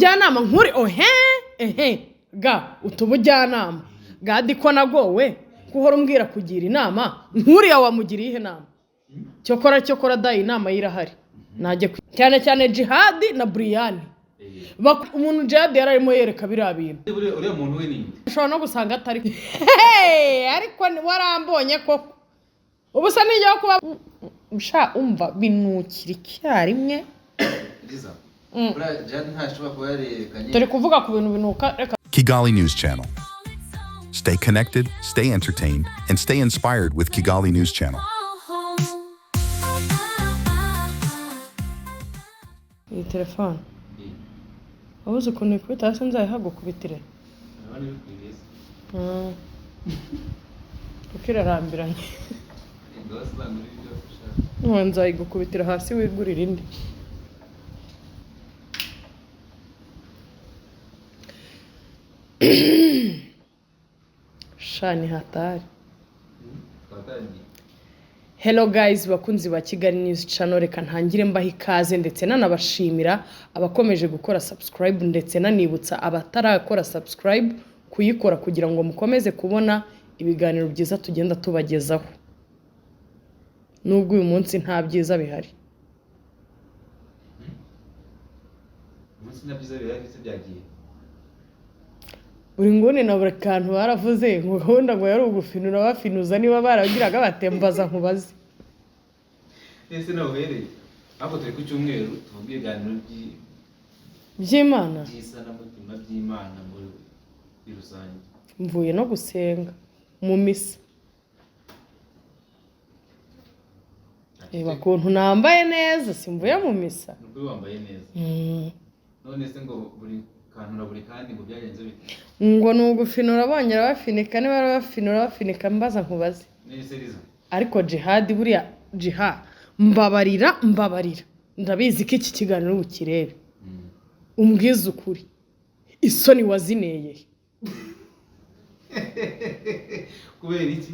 ubujyanama nkuri ga utubujyanama gadi ko nagowe kuhora umbwira kugira inama nkuriya wamugiriye inama cyokora dayi inama yirahari najye cyane Jihad na Brian umuntu Jihad yararimo yereka biriya bintu uriya muntu we ninde ushobora no gusanga atari ariko warambonye koko ubusa nijya kuba usha umva binukira icyarimwe Liza Jihad ntashobora kuba yarekanye turi kuvuga ku bintu binuka Kigali News Channel. Stay connected, stay entertained, and stay inspired with Kigali News Channel. iyi telefone abuze ukuntu ikubita hasi nzayihagukubitire kuko irarambiranye nzayigukubitira hasi wigurira indi shani hatari Hello guys bakunzi ba Kigali News Channel reka ntangire mbaha ikaze ndetse nanabashimira abakomeje gukora subscribe ndetse nanibutsa abatarakora subscribe kuyikora kugira ngo mukomeze kubona ibiganiro byiza tugenda tubagezaho nubwo uyu munsi nta byiza bihari umunsi nta byiza bihari se byagiye buri ngone na buri kantu baravuze ngo gahunda ngo yari ugufinura bafinuza niba baragiraga batembaza nkubaze ese nawe uhereye ahubwo turi ku cyumweru tuvuge ibiganiro by'Imana by'isanamutima by'Imana muri rusange mvuye no gusenga mu misa reba kuntu nambaye neza simvuye mu misa nubwo wambaye neza none se ngo buri kantu na buri kandi ngo byagenze bite ngo nugufinura bongera bafinika niba bafinika mbaza nkubaze nese Liza ariko Jihad buriya mbabarira ndabizi ko iki kiganiro ukirebe umbwiza ukuri isoni wazineye kubera iki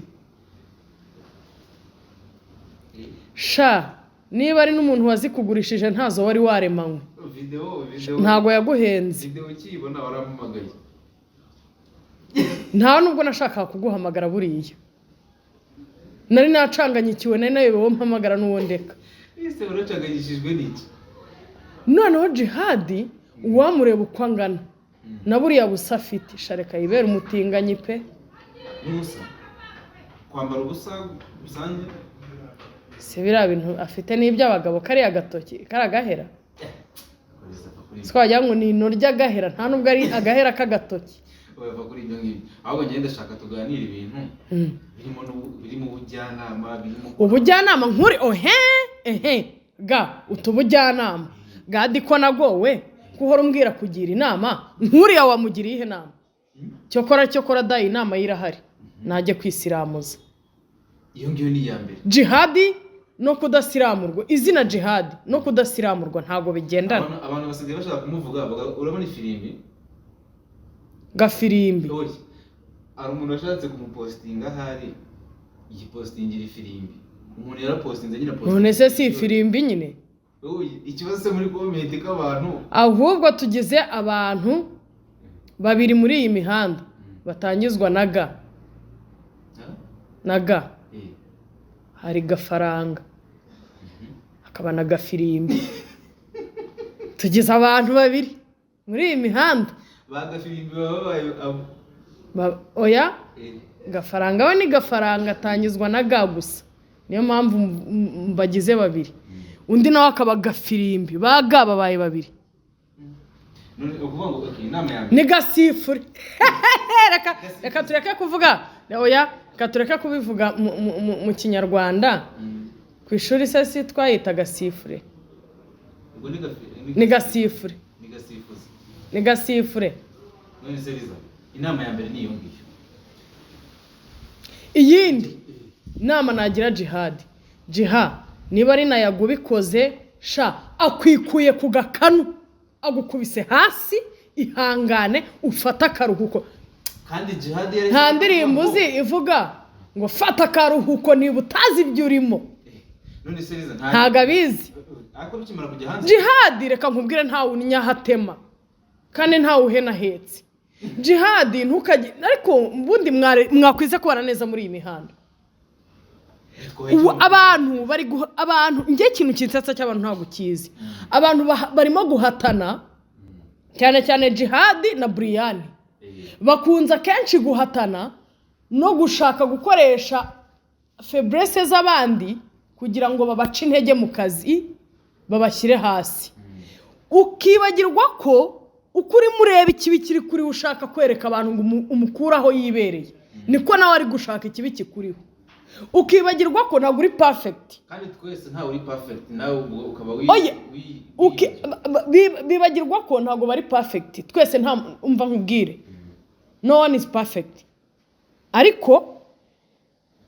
sha niba ari n'umuntu wazikugurishije ntazo wari waremanywe video ntago yaguhenze video ukibona warampamagaye nta nubwo nashakaga kuguhamagara buriya nari nacanganyikiwe nari nayobewe mpamagara n'uwo ndeka ese uracaganyishijwe n'iki noneho Jihad uwamureba uko angana na buriya busa afite shareka yibera umutinganyi pe n'ubusa kwambara ubusa bisanzwe se biriya bintu afite n'iby'abagabo kariya gatoki karagahera twajya ngo ni inorya gahera nta nubwo ari agahera k'agatoki bava kuri ibyo ngibyo ahubwo ngenda ndashaka tuganira ibintu birimo ubujyanama ubujyanama nkuri ga utubujyanama gadi ko nagowe kuhora umbwira kugira inama nkuriya wamugiriye inama cyokora dayi inama yirahari najye kwisiramuza iyo ngiyo ni iya mbere Jihad no kudasiramurwa izina Jihad no kudasiramurwa ntago bigendana abantu basigaye bashaka kumuvuga urabona ifirimbi gafirimbi ari umuntu washatse kumupostinga hari igipostingira ifirimbi umuntu yarapostinze nyine postinga none se si ifirimbi nyine ikibazo se muri comment k'abantu ahubwo tugize abantu babiri muri iyi mihanda batangizwa na ga hari gafaranga hakaba na gafirimbi tugize abantu babiri muri iyi mihanda bagafirimbi babaye oya gafaranga we ni gafaranga atangizwa na ga gusa niyo mpamvu mbagize babiri undi nawe akaba gafirimbi baga babaye babiri ni gasifure reka tureke kuvuga oya reka tureke kubivuga mu kinyarwanda ku ishuri se si twayita gasifure ni gasifure ni gasifure none se Liza inama ya mbere ni iyo ngiyo iyindi nama nagira Jihad niba ari nayago ubikoze sha akwikuye ku gakanu agukubise hasi ihangane ufata akaruhuko kandi Jihad yari nta ndirimbo uzi ivuga ngo fata akaruhuko niba utazi ibyo urimo none se Liza ntago abizi ariko bikimara kujya hanze Jihad reka nkubwire ntawe unyahatema kandi ntawe uhena ahetse. Jihadi ntukajye, ariko ubundi mwakwiza kubana neza muri iyi mihanda. Abantu bari abantu ngiye ikintu kinsatsa cy'abantu ntabwo kizi. Abantu barimo guhatana cyane cyane Jihadi na Brian. Bakunza kenshi guhatana no gushaka gukoresha faiblesse z'abandi kugira ngo babace intege mu kazi babashyire hasi. Ukibagirwa ko ukuri mureba ikibi kiri kuri ushaka kwereka abantu ngo umukuraho yibereye, niko nawe ari gushaka ikibi kikuriho. Ukibagirwa ko ntabwo uri perfect, kandi twese ntawe uri perfect, nawe ukaba bibagirwa ko ntabwo bari perfect. Twese nta umva nkubwire, no one is perfect. Ariko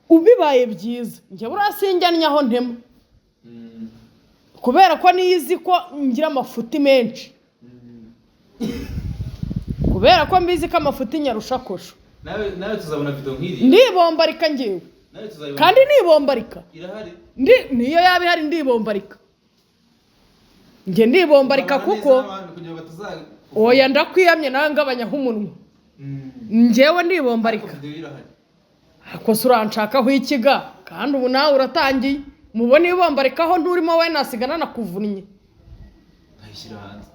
ubibaye byiza njye burasinjyanyaho ntema, kubera ko niyizi ko ngira amafuti menshi, kubera ko mbizi ko amafuti nyarushakosho. nawe tuzabona video nk'iri, ndibombarika ngewe, kandi nibombarika irahari, niyo yaba ihari ndibombarika. Nge ndibombarika kuko oya ndakwiyamye nawe ngabanyaho umunwa. Ngewe ndibombarika ako suranshakaho ikiga, kandi ubu nawe uratangiye mubone ibombarikaho nturimo we nasigana nakuvunnye. Ayishyira hanze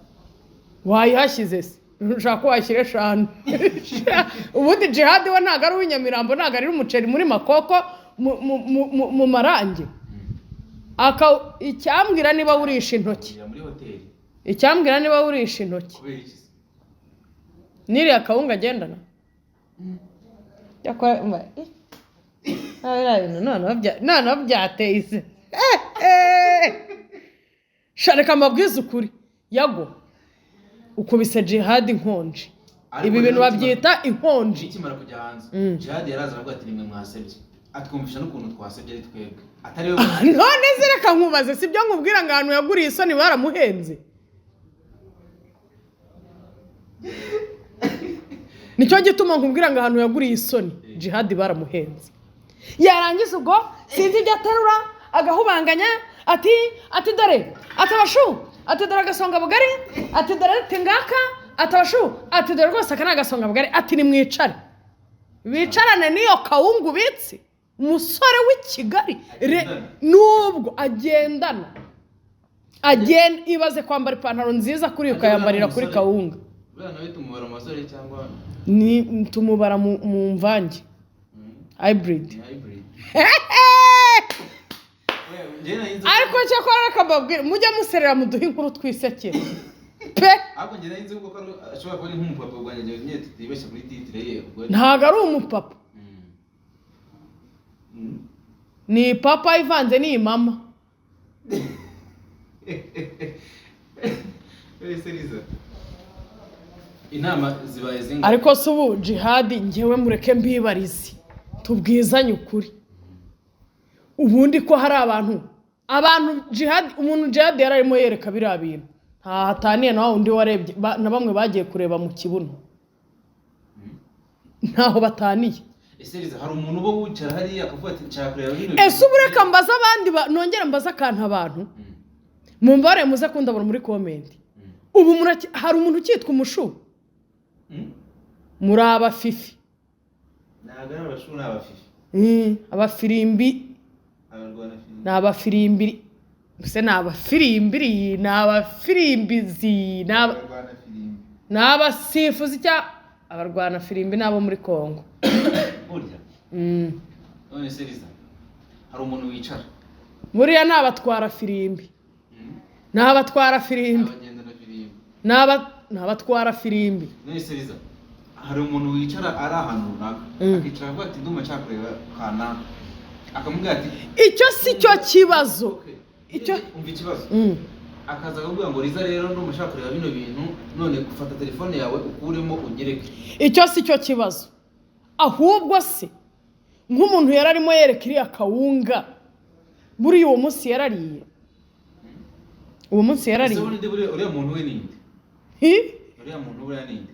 wayihashyize se ushaka ko washyire 5. Ubundi Jihadi we ntago ari uw'inyamirambo, ntago ari umuceri muri Makoko mu marange. Icyambwira niba urisha intoki, icyambwira niba urisha intoki niri akawunga agendana yakora none byateye shareka amabwiza ukuri yago ukubise Jihadi inkonje. Ibi bintu babyita inkonje. Ikimara kujya hanze Jihadi yaraza avuga ati nimwe mwasebye, atwumvisha n'ukuntu twasebye ari twebwe atari we. None zireka nkubaze, sibyo nkubwira ngo ahantu yaguriye isoni baramuhenze. Nicyo gituma nkubwira ngo ahantu yaguriye isoni Jihadi baramuhenze. Yarangiza ubwo sinzi ibyo aterura agahubanganya ati dore atabashu, ati dore agasonga bugari, ati dore tingaka, atabashu, ati dore rwose aka nagasonga bugari, ati nimwicare bicarane niyo kawungu bitse. Umusore w'i Kigali nubwo agendana ibaze kwambara ipantaro nziza kuri ukayambarira kuri kawunga. Bwana we tumubara amasore cyangwa ni tumubara mu mvange hybrid. Ariko cyo kora kababwira mujya muserera muduhe inkuru twisekera pe. Ako ngenda inzi uko ashobora kuba ari nk'umupapa rwanjye nyine tutibeshya kuri titre ye. Ntago ari umupapa, ni papa ivanze ni mama. Seriza inama zibaye zinga. Ariko subu Jihadi ngewe mureke mbibarize tubwizanye ukuri. Ubundi ko hari abantu Jihadi, umuntu Jihadi yararimo yereka biriya bintu nta hataniye na undi warebye na bamwe bagiye kureba mu kibuno ntaho bataniye. Seriza hari umuntu bo wicara hari akavuga ati nshaka bino. Ubureka mbaza abandi nongera mbaza akantu abantu mumbare muze kundabura muri comment. Ubu hari umuntu cyitwa umushu muri abafifi. Ntago ari abashu n'abafifi. Abafirimbi n'abafirimbi se n'abafirimbiri n'abafirimbizi n'abasifuzi cya abarwana firimbi nabo muri Kongo. Burya none Seriza hari umuntu wicara buriya n'abatwara firimbi n'abatwara firimbi n'abatwara firimbi. None Seriza hari umuntu wicara ari ahantu runaka akicara avuga ati ndumva cyakureba kana akamubwira ati icyo si cyo kibazo. Icyo umva ikibazo akaza akavuga ngo Riza rero ndumva ushaka kureba bino bintu none gufata telefone yawe ukuremo ugereke. Icyo si cyo kibazo, ahubwo se nk'umuntu yararimo yereka iriya kawunga buri uwo munsi yarariye. Uwo munsi yarariye. Uriya muntu we ninde? Uriya muntu we ninde?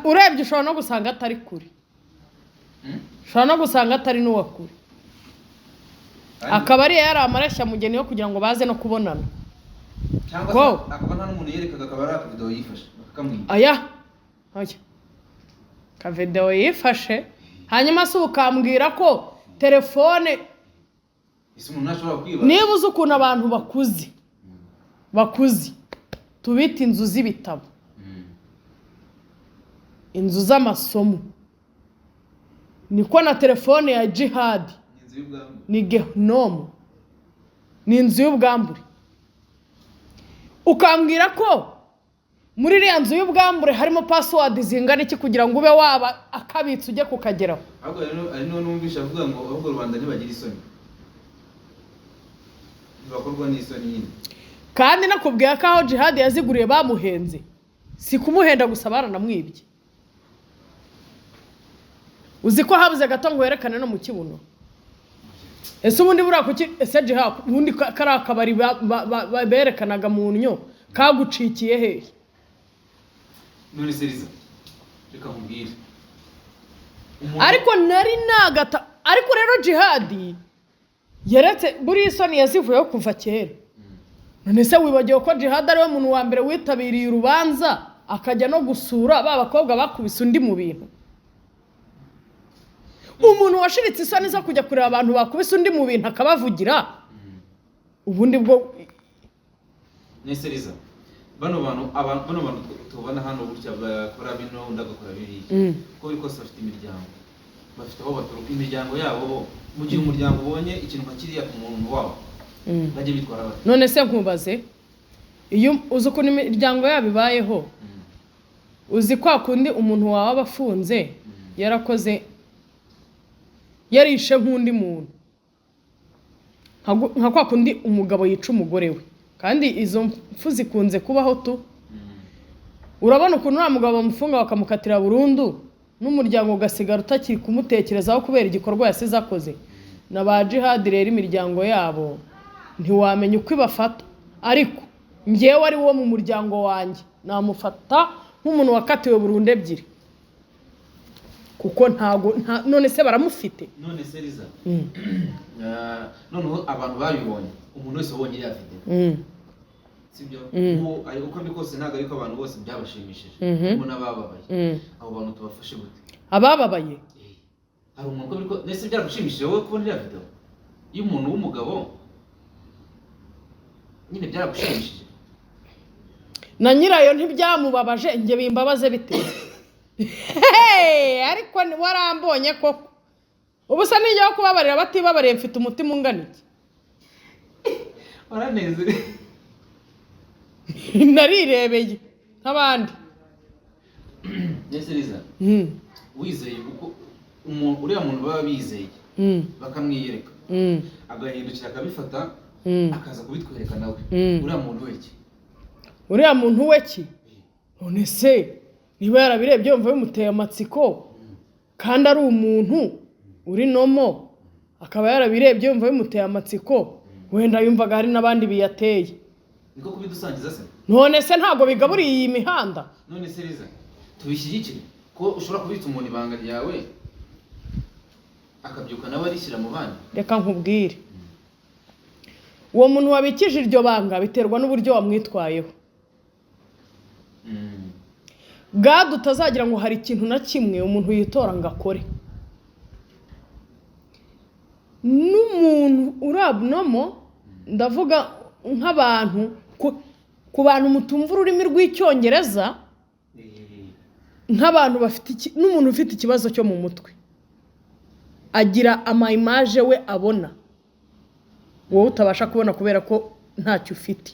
Urebye ushobora no gusanga atari kuri. Ushobora no gusanga atari n'uwakuri. Akaba ari yari amareshya mugeni yo kugira ngo baze no kubonana. cyangwa se akaba nta n'umuntu yerekaga akaba ari akavidewo yifashe bakakamwiba oya akavidewo yifashe hanyuma se ukambwira ko telefone ese umuntu ntashobora kwiba niba uzi ukuntu abantu bakuze tubita inzu z'ibitabo inzu z'amasomo niko na telefone ya jihadi ni gehinomu ni inzu y'ubwambure ukambwira ko muri iriya nzu y'ubwambure harimo password zingana iki kugira ngo ube waba akabitse ujye kukageraho ahubwo rero ari no numvisha avuga ngo ahubwo Rwanda ntibagira isoni bakorwa n'isoni nyine kandi nakubwiye ko aho jihadi yaziguriye bamuhenze si kumuhenda gusa baranamwibye uzi ko habuze gato ngo werekane no mu kibuno ese ubundi buriya kuki ese jihadi ubundi kari akabari berekanaga mu nnyo kagucikiye hehe none seriza reka nkubwire ariko nari nagata ariko rero jihadi yeretse buri isoni yazivuyeho kuva kera none se wibagiwe ko jihadi ariwe muntu wa mbere witabiriye urubanza akajya no gusura ba bakobwa bakubise undi mu bintu umuntu washiritse isoni zo kujya kureba abantu bakubise undi mu bintu akabavugira ubundi bwo neseriza bano bantu tubona hano burya bakora bino ndagakora biriya ko biri kose bafite imiryango bafite aho baturuka imiryango yabo bo mu gihe umuryango ubonye ikintu nka kiriya ku muntu wabo bajye bitwara bati none se nkubaze iyo uzi ukuntu imiryango yabo ibayeho uzi kwa kundi umuntu wawe aba afunze yarakoze yarishe nk'undi muntu nka kwa kundi umugabo yica umugore we kandi izo mpfu zikunze kubaho tu urabona ukuntu uriya mugabo bamufunga bakamukatira burundu n'umuryango ugasigara utakiri kumutekerezaho kubera igikorwa yasize akoze na ba jihadi rero imiryango yabo ntiwamenya uko ibafata ariko njyewe ari wo mu muryango wanjye namufata nk'umuntu wakatiwe burundu ebyiri kuko none se baramufite none se riza noneho abantu babibonye umuntu wese wabonye iriya video sibyo uko bikose ntabwo ariko abantu bose byabashimishije harimo n'abababaye abo bantu tubafashe gute abababaye hari umuntu ko nese byaragushimishije wowe kubona iriya video iyo umuntu w'umugabo nyine byaragushimishije na nyirayo ntibyamubabaje njye bimbabaze bite ariko warambonye koko ubu se nijyaho kubabarira batibabariye mfite umutima ungana iki waranezere narirebeye nk'abandi nese riza wizeye kuko uriya muntu baba bizeye bakamwiyereka agahindukira akabifata akaza kubitwereka nawe uriya muntu we ki uriya muntu we ki none se niba yarabirebye yumva bimuteye amatsiko kandi ari umuntu uri nomo akaba yarabirebye yumva bimuteye amatsiko wenda yumvaga hari n'abandi biyateye niko kubidusangiza se none se ntabwo bigaburiye iyi mihanda none se riza tubishyigikire ko ushobora kubitsa umuntu ibanga ryawe akabyuka nawe arishyira mu bandi reka nkubwire uwo muntu wabikije iryo banga biterwa n'uburyo wamwitwayeho gadu utazagira ngo hari ikintu na kimwe umuntu yitora ngo akore n'umuntu urabnomo ndavuga nk'abantu ku bantu mutumva ururimi rw'icyongereza nk'abantu bafite n'umuntu ufite ikibazo cyo mu mutwe agira amayimaje we abona wowe utabasha kubona kubera ko ntacyo ufite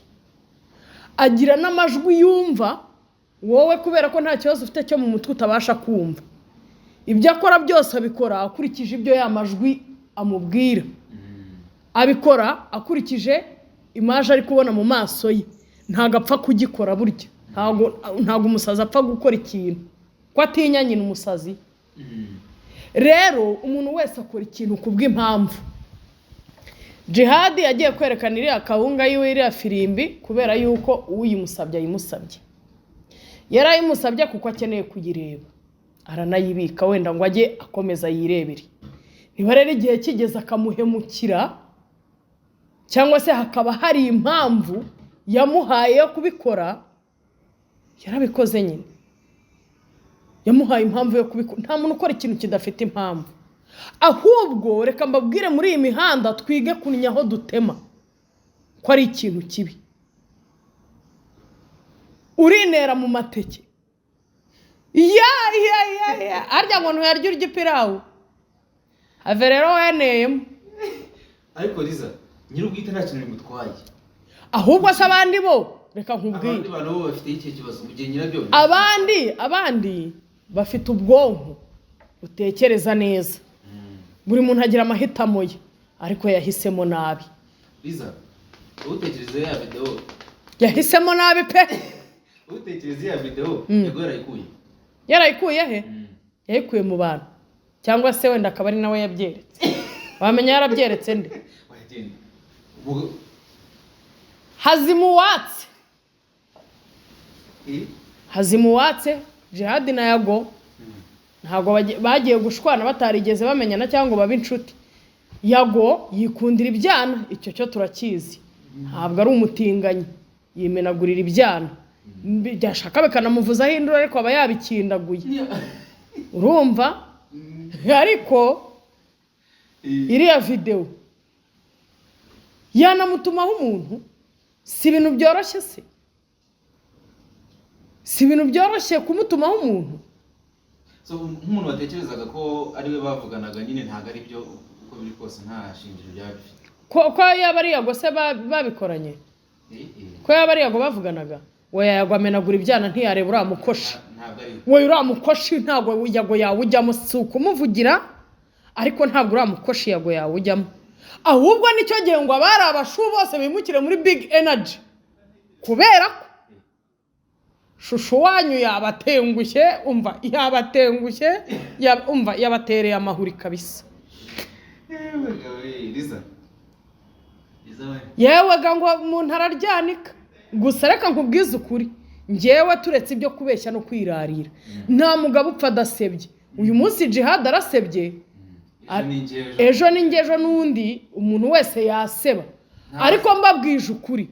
agira n'amajwi yumva wowe kubera ko nta kibazo ufite cyo mu mutwe utabasha kumva ibyo akora byose abikora akurikije ibyo ya majwi amubwira abikora akurikije imaje ari kubona mu maso ye ntabwo apfa kugikora burya ntabwo umusazi apfa gukora ikintu ko atinya nyine umusazi rero umuntu wese akora ikintu ku bw'impamvu jihadi yagiye kwerekana iriya kawunga yiwe iriya firimbi kubera yuko uyimusabye ayimusabye yari ayimusabye kuko akeneye kuyireba aranayibika wenda ngo ajye akomeza yirebere niba rero igihe kigeze akamuhemukira cyangwa se hakaba hari impamvu yamuhaye yo kubikora yarabikoze nyine yamuhaye impamvu yo kubikora nta muntu ukora ikintu kidafite impamvu ahubwo reka mbabwire muri iyi mihanda twige kunnya aho dutema ko ari ikintu kibi urinera mu mateke arya ngo ntuyarya urya ipirawu have rero weneyemo ariko Liza nyir'ubwite nta kintu bimutwaye ahubwo se abandi bo reka nkubwire abandi bantu bo bafite iki kibazo mu gihe nyirabyo abandi bafite ubwonko butekereza neza buri muntu agira amahitamo ye ariko yahisemo nabi Liza utekereza ya video yahisemo nabi pe utekereza ya video yego yarayikuye he yayikuye mu bantu cyangwa se wenda akaba ari nawe yabyeretse wamenya yarabyeretse nde hazimuwatse Jihad na Yago ntabwo bagiye gushwana batarigeze bamenyana cyangwa babe inshuti Yago yikundira ibyana icyo cyo turakizi ntabwo ari umutinganyi yimenagurira ibyana byashaka bikanamuvuzaho induru ariko aba yabikindaguye urumva ariko iriya video yanamutumaho umuntu si ibintu byoroshye se si ibintu byoroshye kumutumaho umuntu so nk'umuntu watekerezaga ko ari we bavuganaga nyine ntago ari byo uko biri kose nta shingiro byabifite ko yaba ari Yago se babikoranye ko yaba ari Yago bavuganaga we Yago amenagura ibyana ntiyareba uramukoshi we uramukoshi ntabwo Yago yawe ujyamo si ukumuvugira ariko ntabwo uramukoshi Yago yawe ujyamo ahubwo nicyo gihe ngo abari abashu bose bimukire muri big energy kubera ko shusho wanyu yabatengushye umva yabatereye amahuri kabisa yewe ga ngo umuntu araryanika gusa reka nkubwize ukuri ngewe turetse ibyo kubeshya no kwirarira nta mugabo upfa adasebye uyu munsi Jihad arasebye ejo n'ingejo n'undi umuntu wese yaseba ariko mbabwije ukuri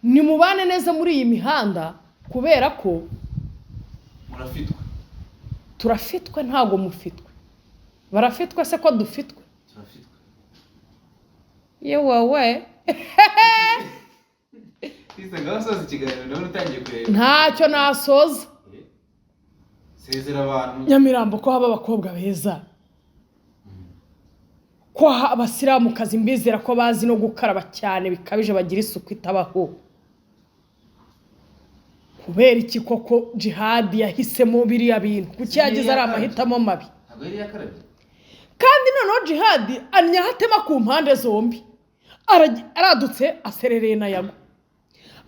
nimubane neza muri iyi mihanda kubera ko turafitwe ntago mufitwe barafitwe se ko dufitwe yewe ntacyo nasoza Nyamirambo ko haba abakobwa beza ko abasiramukazi mbizera ko bazi no gukaraba cyane bikabije bagira isuku itabaho kubera iki koko Jihad yahisemo biriya bintu kuki yagize ari amahitamo mabi kandi noneho Jihad anyahatema ku mpande zombi aradutse aserereye na Yago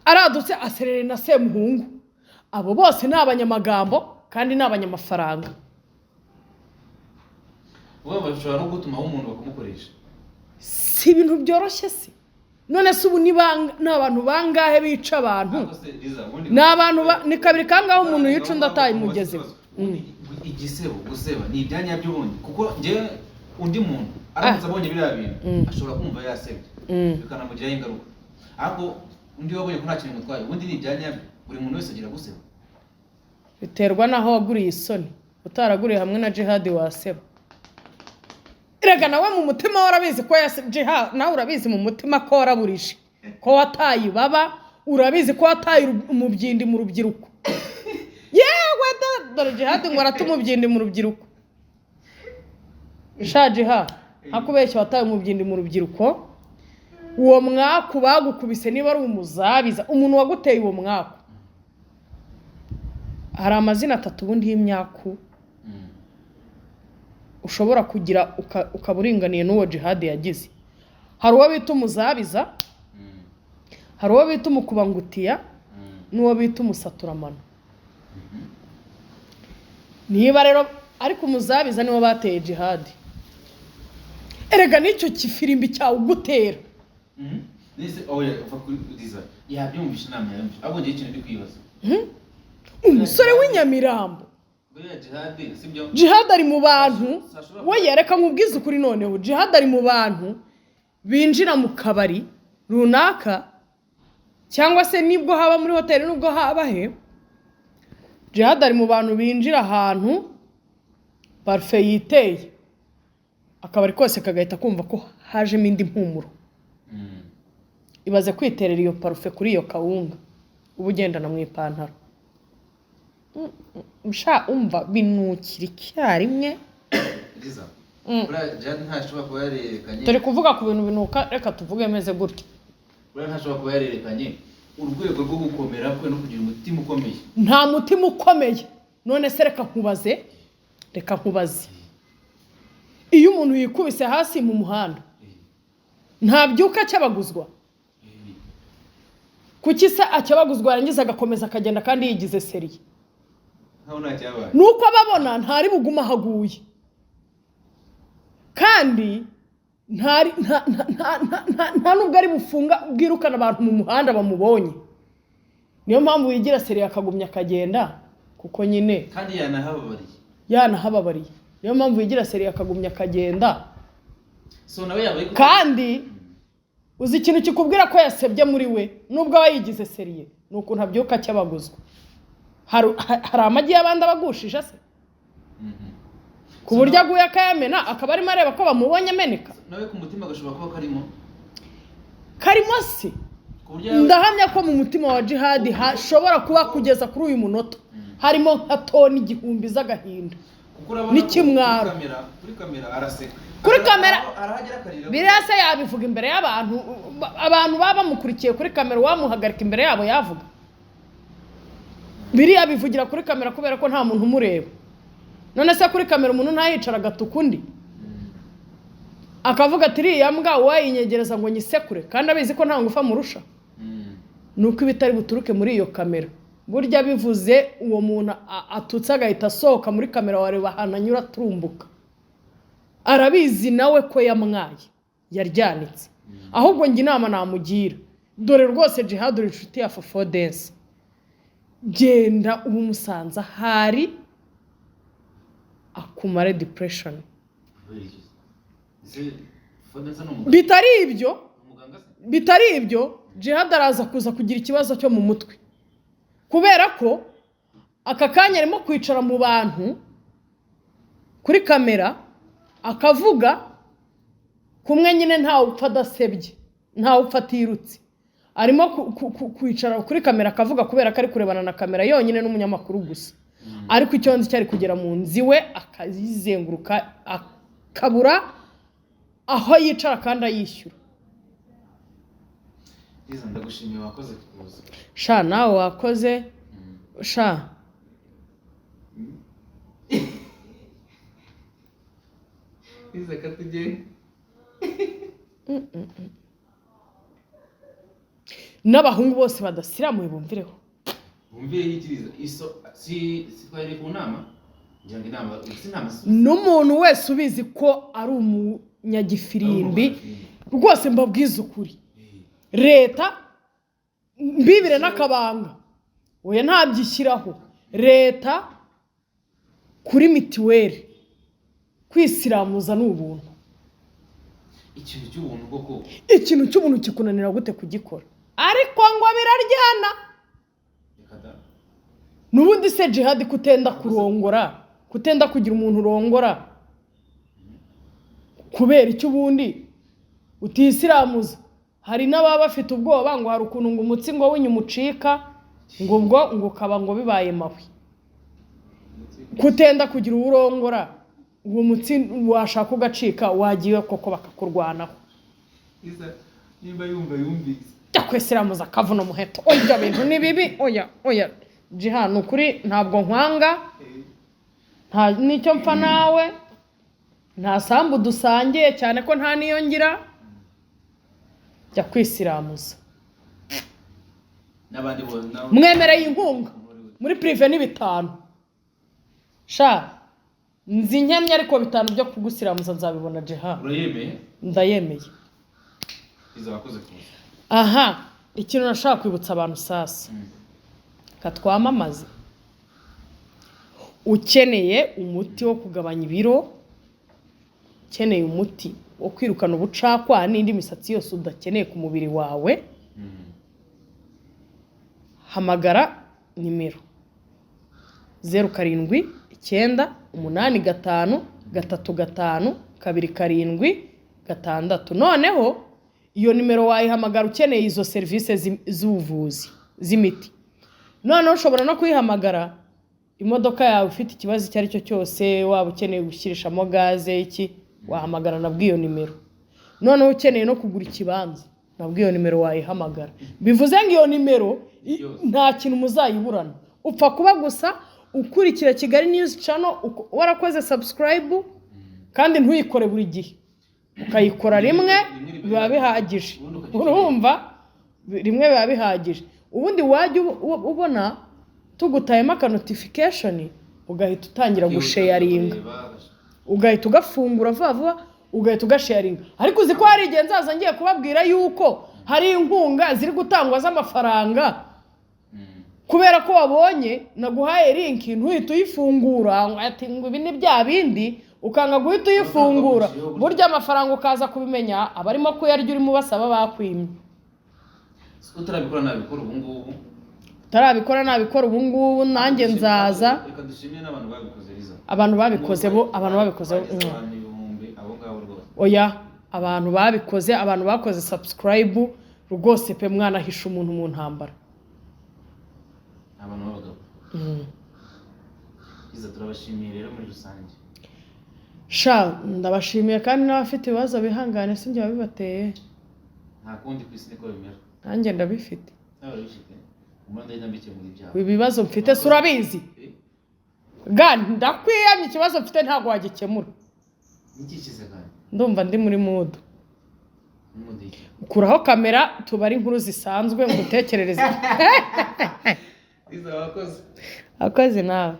aradutse aserereye na Semuhungu abo bose ni abanyamagambo kandi ni abanyamafaranga bashobora no gutumaho umuntu bakamukoresha si ibintu byoroshye se none se ubu ni abantu bangahe bica abantu ni abantu ni kabiri kangaho umuntu yica undi atayimugezeho guseba ni ibyanya by'ubundi kuko njye undi muntu aramutse abonye biriya bintu ashobora kumva yasebye bikanamugiraho ingaruka ariko undi wabonye ko nta kintu mutwaye ubundi ni ibyanya buri muntu wese agira guseba biterwa naho waguriye isoni utaraguriye hamwe na Jihad waseba Erega nawe mu mutima warabizi ko Jihad nawe urabizi mu mutima ko waraburije ko wataye baba urabizi ko wataye umubyindi mu rubyiruko yewe dore Jihad ngo aratumubyindi mu rubyiruko Jihad akubeshya wataye umubyindi mu rubyiruko uwo mwaku bagukubise niba ari umuzabiza umuntu waguteye uwo mwaku hari amazina 3 ubundi y'imyaku ushobora kugira ukaburinganiye n'uwo Jihad yagize hari uwo bita umuzabiza hari uwo bita umukubangutiya n'uwo bita umusaturamano niba rero ariko umuzabiza niwo bateye Jihad erega nicyo kifirimbi cyawe ugutera nise oya ufa kuri Liza yabyumvisha inama yamvisha abo ngiye ikintu ndi kwibaza umusore w'inyamirambo Jihad ari mu bantu we yereka nkubwiza ukuri noneho Jihad ari mu bantu binjira mu kabari runaka cyangwa se nibwo haba muri hoteli nubwo haba he Jihad ari mu bantu binjira ahantu parufe yiteye akabari kose kagahita kumva ko hajemo indi mpumuro ibaze kwiterera iyo parufe kuri iyo kawunga uba ugendana mu ipantaro umva binukira icyarimwe Liza buriya Jihad ntashobora kuba yarerekanye turi kuvuga ku bintu binuka reka tuvuge meze gutya buriya ntashobora kuba yarerekanye urwego rwo gukomera kwe no kugira umutima ukomeye nta mutima ukomeye none se reka nkubaze iyo umuntu yikubise hasi mu muhanda ntabyuka cyabaguzwa kuki se acyabaguzwa yarangiza agakomeza akagenda kandi yigize seriye nuko ababona ntari buguma haguye kandi nta nubwo ari bufunga bwirukana abantu mu muhanda bamubonye niyo mpamvu yigira seriye akagumya akagenda kuko nyine kandi yanahababariye niyo mpamvu yigira seriye akagumya akagenda so nawe yabaye kandi uzi ikintu kikubwira ko yasebye muri we nubwo aba yigize seriye ni ukuntu abyuka cyabaguzwa hari amagi y'abandi abagushije se ku buryo aguye akayamena akaba arimo areba ko bamubonye ameneka nawe ku mutima gashobora kuba karimo se ndahamya ko mu mutima wa Jihad hashobora kuba kugeza kuri uyu munota harimo nka toni 1000 z'agahinda n'ikimwaro kuri kamera araseka kuri kamera biriya se yabivuga imbere y'abantu abantu baba bamukurikiye kuri kamera wamuhagarika imbere yabo yavuga biriya bivugira kuri kamera kubera ko nta muntu umureba none se kuri kamera umuntu ntayicara agatuka undi akavuga ati iriya mbwa wayinyegereza ngo nyisekure kandi abizi ko nta ngufu amurusha nuko ibitari buturuke muri iyo kamera burya bivuze uwo muntu atutse agahita asohoka muri kamera wareba ahantu anyura turumbuka arabizi nawe ko yamwaye yaryanitse ahubwo njye inama namugira dore rwose Jihad uri inshuti ya Fofo Dance genda ubu musanza hari akumare depression bitari ibyo Jihad araza kuza kugira ikibazo cyo mu mutwe kubera ko aka kanya arimo kwicara mu bantu kuri kamera akavuga kumwe nyine ntawe upfa adasebye ntawe upfa atirutse arimo kwicara kuri kamera akavuga kubera ko ari kurebana na kamera yonyine n'umunyamakuru gusa ariko icyo nzi cyari kugera mu nzi we akazizenguruka akabura aho yicara kandi ayishyura ndagushimiye wakoze kuza sha nawe wakoze sha Liza katuje n'abahungu bose badasiramuye bumvireho bumvire yikiriza iso si twari ku nama ngira inama n'umuntu wese ubizi ko ari umunyagifirimbi rwose mbabwiza ukuri leta mbibire n'akabanga oya ntabyishyiraho leta kuri mitiweli kwisiramuza ni ubuntu ikintu cy'ubuntu koko ikintu cy'ubuntu kikunanira gute kugikora ariko ngo biraryana n'ubundi se Jihad kutenda kurongora kutenda kugira umuntu urongora kubera icyo ubundi utisiramuza hari n'ababa bafite ubwoba ngo hari ukuntu ngo umutsi ngo w'inyuma ucika ngo ubwo ngo ukaba ngo bibaye mawe kutenda kugira urongora uwo mutsi washaka ugacika wagiye koko bakakurwanaho nimba yumvise yakwesiramuza akavuno muheto oya bintu ni bibi oya Jihad ukuri ntabwo nkwanga nta nicyo mpfa nawe nta sambu dusangiye cyane ko nta niyo ngira jya kwisiramuza n'abandi mwemereye inkunga muri prive ni 5 sha nzi nkemye ariko 5 byo kugusiramuza nzabibona Jihad urayemeye ndayemeye izabakoze kuza aha ikintu nashaka kwibutsa abantu sasa katwamamaza ukeneye umuti wo kugabanya ibiro ukeneye umuti wo kwirukana ubucakwa n'indi misatsi yose udakeneye ku mubiri wawe hamagara nimero 0785352776. noneho iyo nimero wayihamagara ukeneye izo serivisi z'ubuvuzi z'imiti. noneho ushobora no kuyihamagara imodoka yawe ifite ikibazo icyo ari cyo cyose, waba ukeneye gushyirishamo gaze iki, wahamagara nabwo iyo nimero. noneho ukeneye no kugura ikibanza nabwo iyo nimero wayihamagara. bivuze ngo iyo nimero nta kintu muzayiburana, upfa kuba gusa ukurikira Kigali News Channel warakoze subscribe, kandi ntuyikore buri gihe, ukayikora rimwe biba bihagije. urumva rimwe biba bihagije. ubundi wajya ubona tugutayemo aka notification ugahita utangira gusharinga, ugahita ugafungura vuba vuba ugahita ugasharinga. ariko uzi ko hari igihe nzaza ngiye kubabwira yuko hari inkunga ziri gutangwa z'amafaranga, kubera ko wabonye naguhaye link ntuhita uyifungura ati ngo ibi ni bya bindi, ukanga guhita uyifungura, burya amafaranga ukaza kubimenya abarimo kuyarya urimo basaba bakwimye. utarabikora nabikora ubu ngubu, utarabikora nabikora ubu ngubu, nanjye nzaza. reka dushimire n'abantu babikoze Liza, abantu babikoze abo ngabo rwose. oya, abantu babikoze, abantu bakoze subscribe rwose pe, mwanahisha umuntu mu ntambara. abantu b'abagabo. Liza turabashimiye rero muri rusange. sha ndabashimiye, kandi n'abafite ibibazo bihangane sinjye wabibateye, nta kundi ku isi niko bimera. nanjye ndabifite. nawe urabifite, umwanda ndabikemura ibyawe. ibibazo mfite se urabizi ga, ndakwiyamye ikibazo mfite ntabwo wagikemura. Nikikize kandi ndumva ndi muri mood. N'umudiki. ukuraho kamera tubari inkuru zisanzwe ngo utekerereze. Liza wakoze. akoze nawe.